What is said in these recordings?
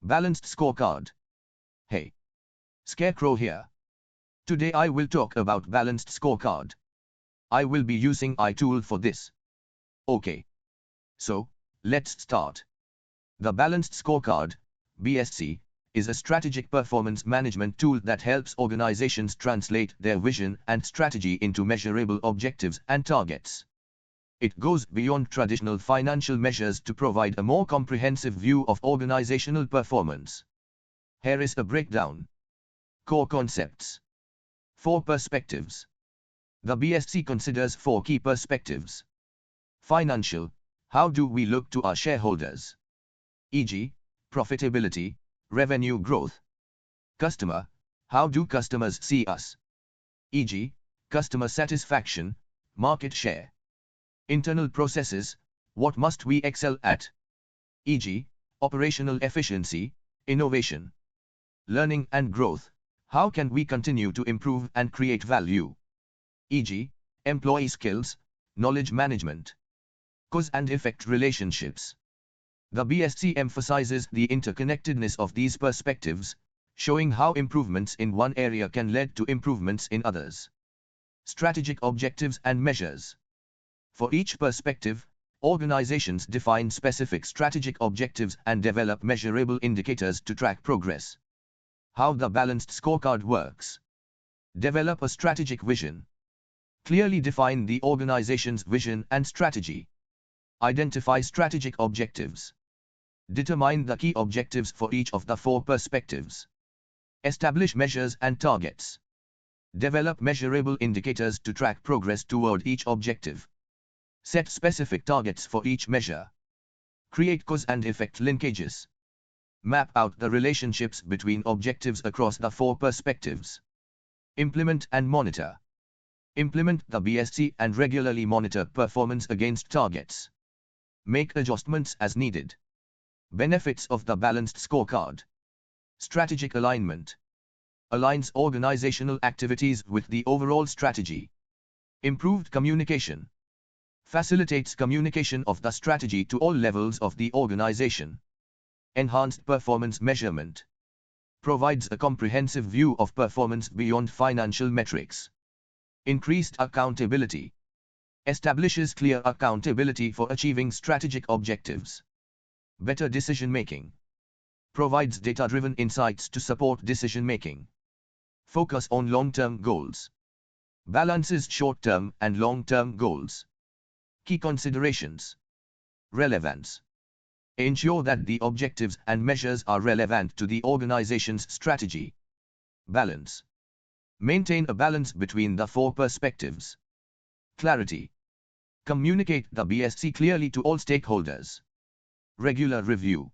Balanced scorecard. Hey, Scarecrow here. Today I will talk about balanced scorecard. I will be using iTool for this. Okay. So, let's start. The Balanced Scorecard, BSC, is a strategic performance management tool that helps organizations translate their vision and strategy into measurable objectives and targets. It goes beyond traditional financial measures to provide a more comprehensive view of organizational performance. Here is a breakdown. Core concepts. 4 perspectives. The BSC considers 4 key perspectives. Financial: how do we look to our shareholders? E.g., profitability, revenue growth. Customer: how do customers see us? E.g., customer satisfaction, market share. Internal processes: what must we excel at? E.g., operational efficiency, innovation. Learning and growth: how can we continue to improve and create value? E.g., employee skills, knowledge management. Cause and effect relationships. The BSC emphasizes the interconnectedness of these perspectives, showing how improvements in one area can lead to improvements in others. Strategic objectives and measures. For each perspective, organizations define specific strategic objectives and develop measurable indicators to track progress. How the balanced scorecard works. Develop a strategic vision. Clearly define the organization's vision and strategy. Identify strategic objectives. Determine the key objectives for each of the 4 perspectives. Establish measures and targets. Develop measurable indicators to track progress toward each objective. Set specific targets for each measure. Create cause and effect linkages. Map out the relationships between objectives across the 4 perspectives. Implement and monitor. Implement the BSC and regularly monitor performance against targets. Make adjustments as needed. Benefits of the balanced scorecard. Strategic alignment. Aligns organizational activities with the overall strategy. Improved communication. Facilitates communication of the strategy to all levels of the organization. Enhanced performance measurement. Provides a comprehensive view of performance beyond financial metrics. Increased accountability. Establishes clear accountability for achieving strategic objectives. Better decision-making. Provides data-driven insights to support decision-making. Focus on long-term goals. Balances short-term and long-term goals. Key considerations. Relevance. Ensure that the objectives and measures are relevant to the organization's strategy. Balance. Maintain a balance between the 4 perspectives. Clarity. Communicate the BSC clearly to all stakeholders. Regular review.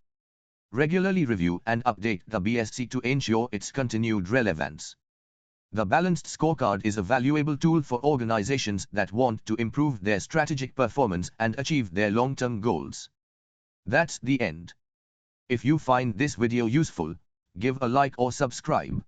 Regularly review and update the BSC to ensure its continued relevance. The Balanced Scorecard is a valuable tool for organizations that want to improve their strategic performance and achieve their long-term goals. That's the end. If you find this video useful, give a like or subscribe.